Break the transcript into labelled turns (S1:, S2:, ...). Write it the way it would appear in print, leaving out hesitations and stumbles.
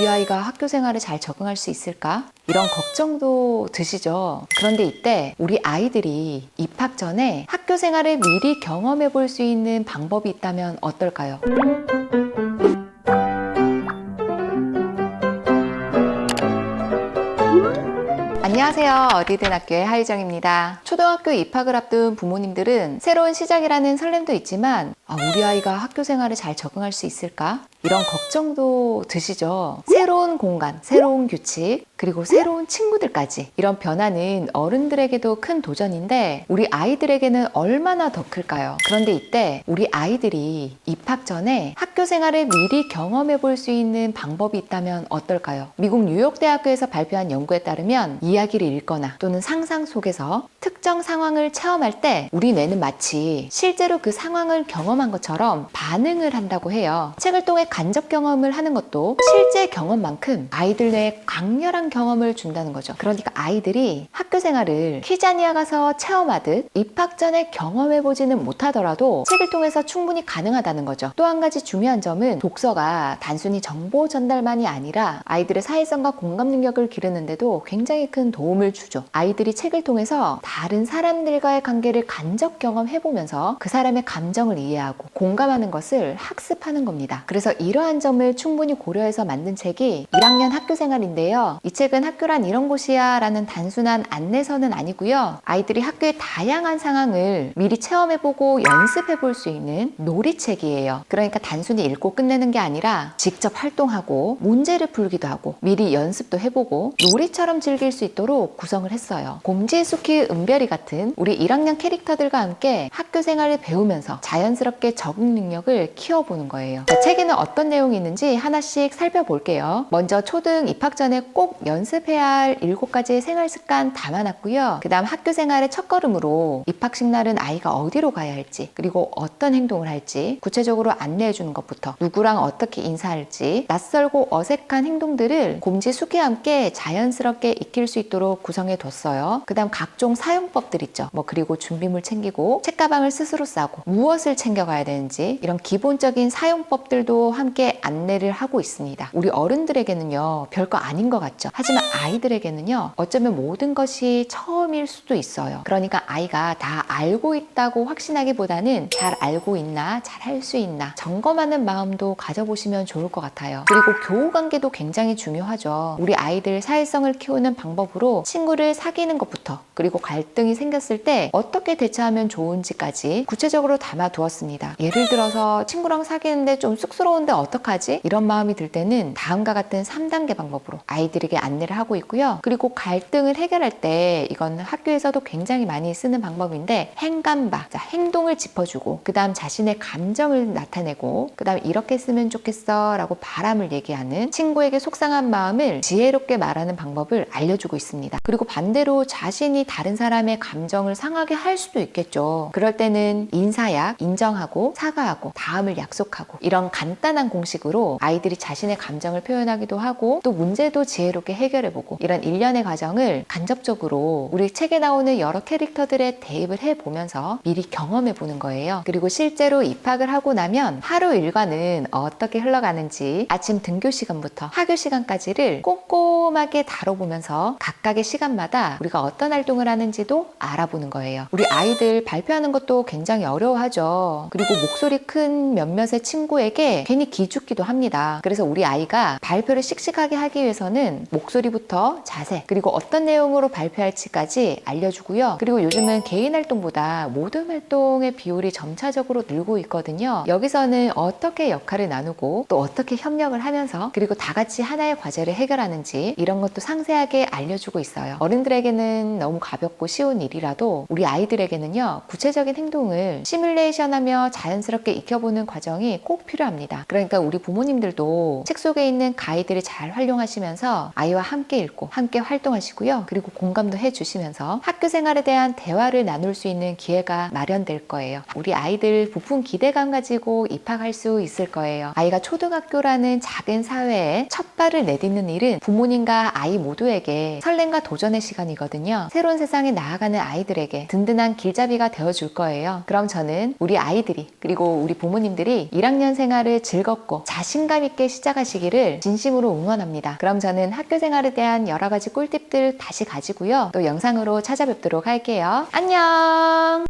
S1: 우리 아이가 학교 생활에 잘 적응할 수 있을까? 이런 걱정도 드시죠? 그런데 이때 우리 아이들이 입학 전에 학교 생활을 미리 경험해 볼 수 있는 방법이 있다면 어떨까요? 안녕하세요. 어디든 학교의 하유정입니다. 초등학교 입학을 앞둔 부모님들은 새로운 시작이라는 설렘도 있지만 우리 아이가 학교 생활에 잘 적응할 수 있을까? 이런 걱정도 드시죠? 새로운 공간, 새로운 규칙, 그리고 새로운 친구들까지 이런 변화는 어른들에게도 큰 도전인데 우리 아이들에게는 얼마나 더 클까요? 그런데 이때 우리 아이들이 입학 전에 학교 생활을 미리 경험해 볼 수 있는 방법이 있다면 어떨까요? 미국 뉴욕대학교에서 발표한 연구에 따르면 이야기를 읽거나 또는 상상 속에서 특정 상황을 체험할 때 우리 뇌는 마치 실제로 그 상황을 경험한 것처럼 반응을 한다고 해요. 책을 통해 간접 경험을 하는 것도 실제 경험만큼 아이들 뇌에 강렬한 경험을 준다는 거죠. 그러니까 아이들이 학교 생활을 키자니아 가서 체험하듯 입학 전에 경험해보지는 못하더라도 책을 통해서 충분히 가능하다는 거죠. 또 한 가지 중요한 점은 독서가 단순히 정보 전달만이 아니라 아이들의 사회성과 공감 능력을 기르는데도 굉장히 큰 도움을 주죠. 아이들이 책을 통해서 다른 사람들과의 관계를 간접 경험해보면서 그 사람의 감정을 이해하고 공감하는 것을 학습하는 겁니다. 그래서 이러한 점을 충분히 고려해서 만든 책이 1학년 학교 생활인데요. 이 책은 학교란 이런 곳이야 라는 단순한 안내서는 아니고요. 아이들이 학교의 다양한 상황을 미리 체험해보고 연습해볼 수 있는 놀이책이에요. 그러니까 단순히 읽고 끝내는 게 아니라 직접 활동하고 문제를 풀기도 하고 미리 연습도 해보고 놀이처럼 즐길 수 있도록 구성을 했어요. 곰지수키 은별이 같은 우리 1학년 캐릭터들과 함께 학교 생활을 배우면서 자연스럽게 적응 능력을 키워보는 거예요. 자, 책에는 어떤 내용이 있는지 하나씩 살펴볼게요. 먼저 초등 입학 전에 꼭 연습해야 할 7가지의 생활 습관 담아놨고요. 그 다음 학교 생활의 첫걸음으로 입학식 날은 아이가 어디로 가야 할지 그리고 어떤 행동을 할지 구체적으로 안내해 주는 것부터 누구랑 어떻게 인사할지 낯설고 어색한 행동들을 곰지수키와 함께 자연스럽게 익힐 수 있도록 구성해 뒀어요. 그 다음 각종 사용법들 있죠. 그리고 준비물 챙기고 책가방을 스스로 싸고 무엇을 챙겨가야 되는지 이런 기본적인 사용법들도 함께 안내를 하고 있습니다. 우리 어른들에게는요 별거 아닌 것 같죠. 하지만 아이들에게는요 어쩌면 모든 것이 처음일 수도 있어요. 그러니까 아이가 다 알고 있다고 확신하기보다는 잘 알고 있나 잘 할 수 있나 점검하는 마음도 가져보시면 좋을 것 같아요. 그리고 교우관계도 굉장히 중요하죠. 우리 아이들 사회성을 키우는 방법으로 친구를 사귀는 것부터 그리고 갈등이 생겼을 때 어떻게 대처하면 좋은지까지 구체적으로 담아두었습니다. 예를 들어서 친구랑 사귀는데 좀 쑥스러운데 어떡하지? 이런 마음이 들 때는 다음과 같은 3단계 방법으로 아이들에게 안내를 하고 있고요. 그리고 갈등을 해결할 때 이건 학교에서도 굉장히 많이 쓰는 방법인데 행간바, 자, 행동을 짚어주고 그 다음 자신의 감정을 나타내고 그 다음 이렇게 쓰면 좋겠어 라고 바람을 얘기하는 친구에게 속상한 마음을 지혜롭게 말하는 방법을 알려주고 있습니다. 그리고 반대로 자신이 다른 사람의 감정을 상하게 할 수도 있겠죠. 그럴 때는 인사약, 인정하고 사과하고 다음을 약속하고 이런 간단한 공식으로 아이들이 자신의 감정을 표현하기도 하고 또 문제도 지혜롭게 해결해보고 이런 일련의 과정을 간접적으로 우리 책에 나오는 여러 캐릭터들에 대입을 해보면서 미리 경험해보는 거예요. 그리고 실제로 입학을 하고 나면 하루 일과는 어떻게 흘러가는지 아침 등교 시간부터 하교 시간까지를 꼼꼼하게 다뤄보면서 각각의 시간마다 우리가 어떤 활동을 하는지도 알아보는 거예요. 우리 아이들 발표하는 것도 굉장히 어려워하죠. 그리고 목소리 큰 몇몇의 친구에게 괜히 기죽기도 합니다. 그래서 우리 아이가 발표를 씩씩하게 하기 위해서는 목소리부터 자세 그리고 어떤 내용으로 발표할지까지 알려주고요. 그리고 요즘은 개인 활동보다 모든 활동의 비율이 점차적으로 늘고 있거든요. 여기서는 어떻게 역할을 나누고 또 어떻게 협력을 하면서 그리고 다 같이 하나의 과제를 해결하는지 이런 것도 상세하게 알려주고 있어요. 어른들에게는 너무 가볍고 쉬운 일이라도 우리 아이들에게는요 구체적인 행동을 시뮬레이션하며 자연스럽게 익혀보는 과정이 꼭 필요합니다. 그러니까 우리 부모님들도 책 속에 있는 가이드를 잘 활용하시면서 아이와 함께 읽고 함께 활동하시고요. 그리고 공감도 해주시면서 학교 생활에 대한 대화를 나눌 수 있는 기회가 마련될 거예요. 우리 아이들 부푼 기대감 가지고 입학할 수 있을 거예요. 아이가 초등학교라는 작은 사회에 첫 발을 내딛는 일은 부모님과 아이 모두에게 설렘과 도전의 시간이거든요. 새로운 세상에 나아가는 아이들에게 든든한 길잡이가 되어줄 거예요. 그럼 저는 우리 아이들이 그리고 우리 부모님들이 1학년 생활을 즐겁게 즐겁고 자신감 있게 시작하시기를 진심으로 응원합니다. 그럼 저는 학교 생활에 대한 여러 가지 꿀팁들 다시 가지고요. 또 영상으로 찾아뵙도록 할게요. 안녕!